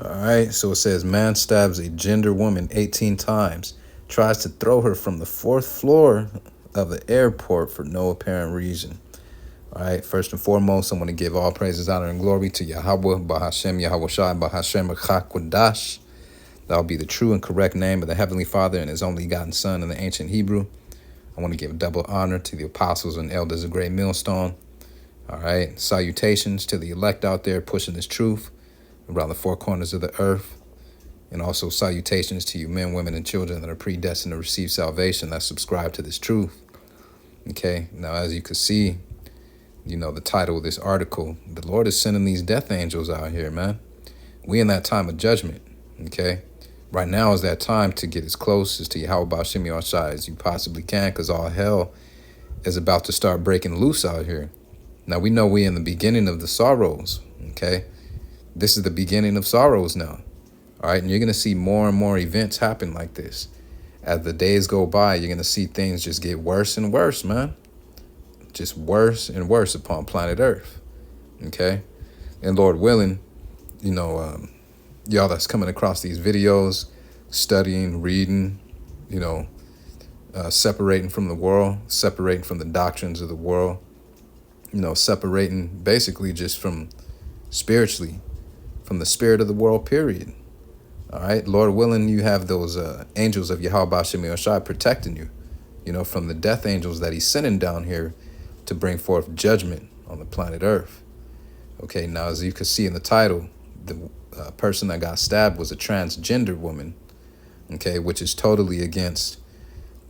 All right, so it says man stabs a gender woman 18 times, tries to throw her from the fourth floor of the airport for no apparent reason. All right, first and foremost, I want to give all praises, honor, and glory to Yahweh, Bahashem, Yahweh Shai, Bahashem, Chakwadash. That will be the true and correct name of the Heavenly Father and His only begotten Son in the ancient Hebrew. I want to give double honor to the apostles and elders of Great Millstone. All right, salutations to the elect out there pushing this truth around the four corners of the earth. And also salutations to you men, women, and children that are predestined to receive salvation, that subscribe to this truth. Okay, now as you can see, the title of this article, the Lord is sending these death angels out here, man. We in that time of judgment, okay? Right now is that time to get as close as to Yahweh Ba'Shem Yahushai as you possibly can, because all hell is about to start breaking loose out here. Now, we know we in the beginning of the sorrows, okay? This is the beginning of sorrows now, all right? And you're going to see more and more events happen like this. As the days go by, you're going to see things just get worse and worse, man. Just worse and worse upon planet Earth, okay? And Lord willing, y'all that's coming across these videos, studying, reading, separating from the world, separating from the doctrines of the world, separating basically just from spiritually, from the spirit of the world, period. All right, Lord willing, you have those angels of Yahweh Ba'Shem Yahushai protecting you, from the death angels that He's sending down here to bring forth judgment on the planet Earth. Okay, now as you can see in the title, the person that got stabbed was a transgender woman, okay, which is totally against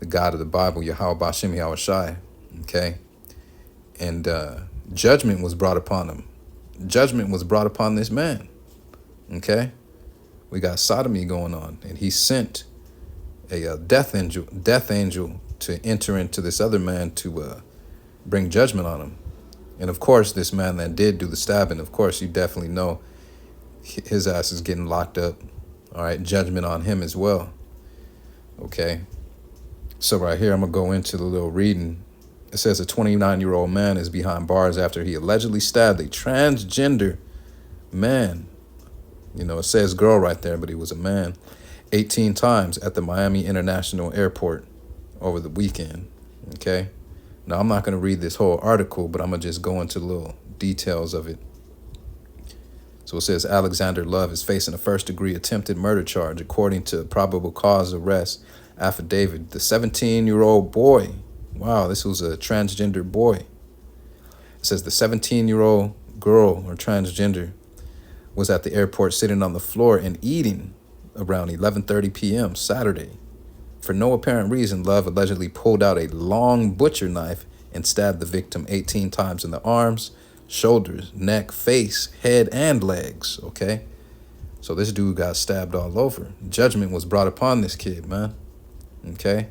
the God of the Bible, Yahweh Ba'Shem Yahushai, okay? And judgment was brought upon him. Judgment was brought upon this man, okay? We got sodomy going on, and he sent a death angel to enter into this other man to bring judgment on him. And of course, this man that did do the stabbing, of course, you definitely know his ass is getting locked up. All right, judgment on him as well. Okay. So right here, I'm going to go into the little reading. It says a 29-year-old man is behind bars after he allegedly stabbed a transgender man. It says girl right there, but he was a man, 18 times at the Miami International Airport over the weekend. Okay. Now, I'm not going to read this whole article, but I'm going to just go into little details of it. So it says Alexander Love is facing a first-degree attempted murder charge, according to probable cause arrest affidavit. The 17-year-old boy, wow, this was a transgender boy. It says the 17-year-old girl, or transgender, was at the airport sitting on the floor and eating around 11:30 p.m. Saturday. For no apparent reason, Love allegedly pulled out a long butcher knife and stabbed the victim 18 times in the arms, shoulders, neck, face, head, and legs, okay? So this dude got stabbed all over. Judgment was brought upon this kid, man, okay?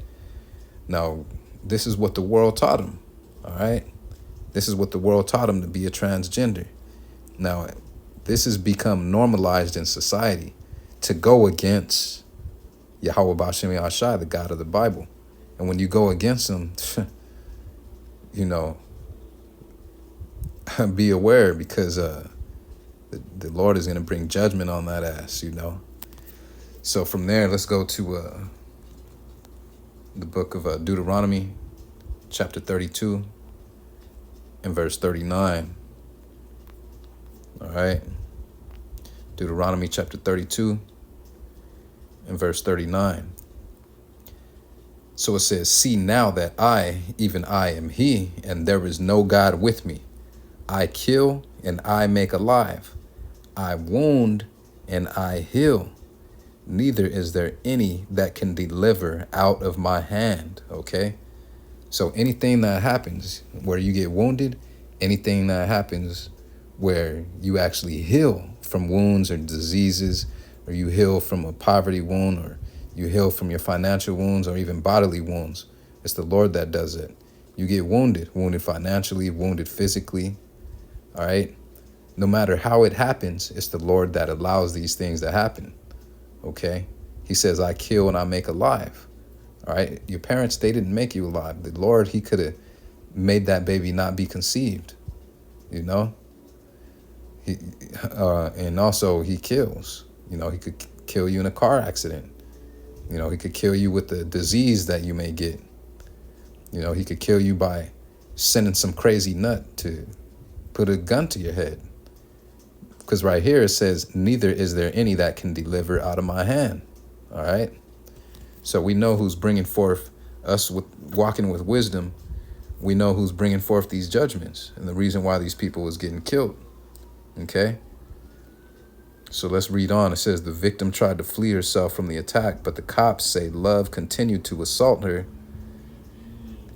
Now, this is what the world taught him, all right? This is what the world taught him, to be a transgender. Now, this has become normalized in society to go against Yahweh Ba'Shem Yahushai, the God of the Bible. And when you go against him, be aware, because the Lord is going to bring judgment on that ass, So from there, let's go to the book of Deuteronomy, chapter 32 and verse 39. All right. Deuteronomy chapter 32 and verse 39. So it says, see now that I, even I, am He, and there is no God with me. I kill and I make alive. I wound and I heal. Neither is there any that can deliver out of my hand. Okay? So anything that happens where you get wounded, anything that happens where you actually heal from wounds or diseases, or you heal from a poverty wound, or you heal from your financial wounds, or even bodily wounds, it's the Lord that does it. You get wounded financially, wounded physically, all right? No matter how it happens, it's the Lord that allows these things to happen, okay? He says, I kill and I make alive, all right? Your parents, they didn't make you alive. The Lord, He could have made that baby not be conceived, and also He kills. He could kill you in a car accident. He could kill you with the disease that you may get. He could kill you by sending some crazy nut to put a gun to your head. Because right here it says, neither is there any that can deliver out of my hand. All right. So we know who's bringing forth us with walking with wisdom. We know who's bringing forth these judgments and the reason why these people was getting killed. Okay. So let's read on. It says the victim tried to flee herself from the attack, but the cops say Love continued to assault her.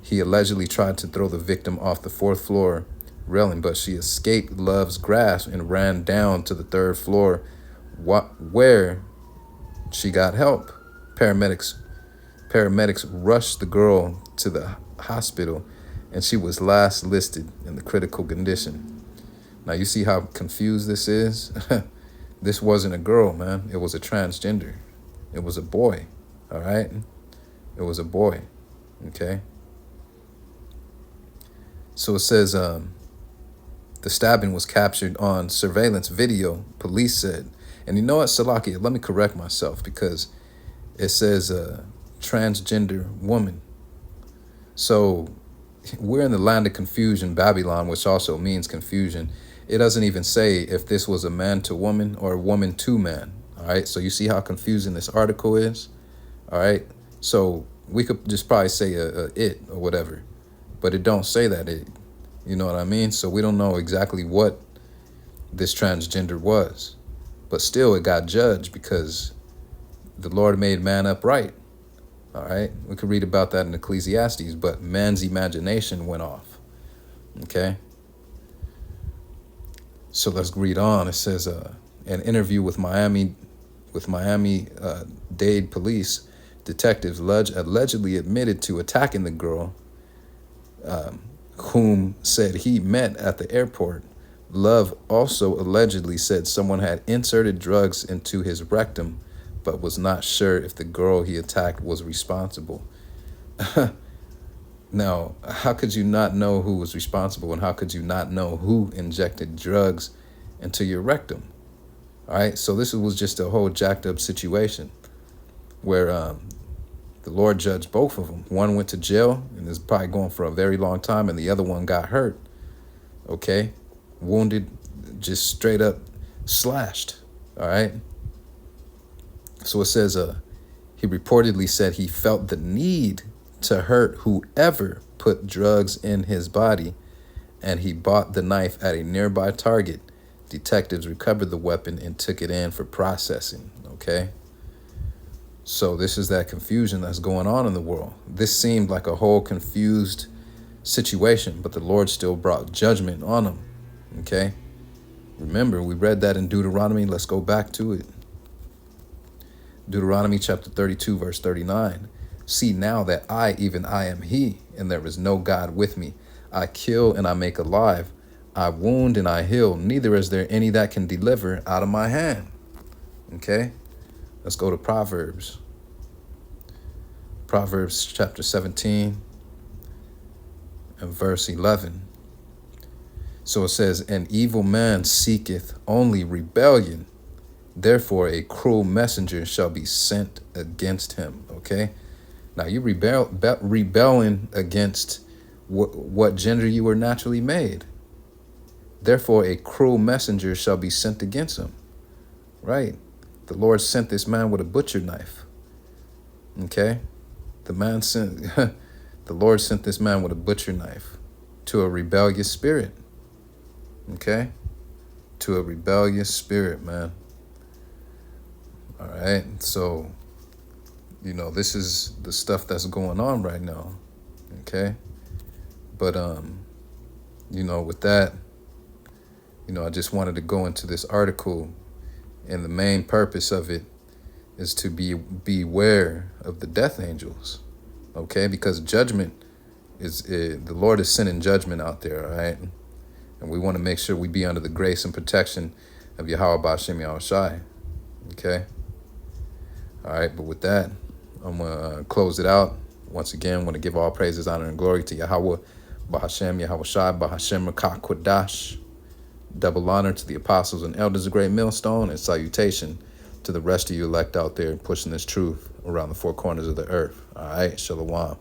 He allegedly tried to throw the victim off the 4th floor railing, but she escaped Love's grasp and ran down to the 3rd floor, where she got help. Paramedics rushed the girl to the hospital, and she was last listed in the critical condition. Now you see how confused this is? This wasn't a girl, man. It was a transgender. It was a boy, all right? It was a boy, okay? So it says the stabbing was captured on surveillance video, police said. And you know what, Salakia, let me correct myself, because it says transgender woman. So we're in the land of confusion, Babylon, which also means confusion. It doesn't even say if this was a man to woman or a woman to man. All right. So you see how confusing this article is. All right. So we could just probably say a it or whatever, but it don't say that it. You know what I mean? So we don't know exactly what this transgender was, but still it got judged because the Lord made man upright. All right. We could read about that in Ecclesiastes, but man's imagination went off. Okay. So let's read on. It says an interview with Miami-Dade police detectives allegedly admitted to attacking the girl, whom said he met at the airport. Love also allegedly said someone had inserted drugs into his rectum, but was not sure if the girl he attacked was responsible. Now, how could you not know who was responsible, and how could you not know who injected drugs into your rectum? All right, so this was just a whole jacked up situation where the Lord judged both of them. One went to jail and is probably going for a very long time, and the other one got hurt, okay? Wounded, just straight up slashed, all right? So it says he reportedly said he felt the need to hurt whoever put drugs in his body, and he bought the knife at a nearby Target. Detectives recovered the weapon and took it in for processing, okay? So this is that confusion that's going on in the world. This seemed like a whole confused situation, but the Lord still brought judgment on them, okay? Remember, we read that in Deuteronomy. Let's go back to it. Deuteronomy chapter 32, verse 39. See now that I, even I am he, and there is no God with me. I kill and I make alive. I wound and I heal. Neither is there any that can deliver out of my hand. Okay? Let's go to Proverbs. Proverbs chapter 17 and verse 11. So it says, an evil man seeketh only rebellion. Therefore a cruel messenger shall be sent against him. Okay? Now you rebelling against what gender you were naturally made. Therefore a cruel messenger shall be sent against him. Right? The Lord sent this man with a butcher knife. Okay? The Lord sent this man with a butcher knife to a rebellious spirit. Okay? To a rebellious spirit, man. All right? So, this is the stuff that's going on right now. Okay? But, with that, I just wanted to go into this article, and the main purpose of it is to beware of the death angels, okay? Because judgment the Lord is sending judgment out there, all right? And we want to make sure we be under the grace and protection of Yahweh B'Hashem Yahushai, okay? All right, but with that, I'm going to close it out. Once again, I want to give all praises, honor, and glory to Yahweh B'Hashem Yahushai B'Hashem Rakah Kodash. Double honor to the apostles and elders of Great Millstone, and salutation to the rest of you elect out there pushing this truth around the four corners of the earth. All right, shalom.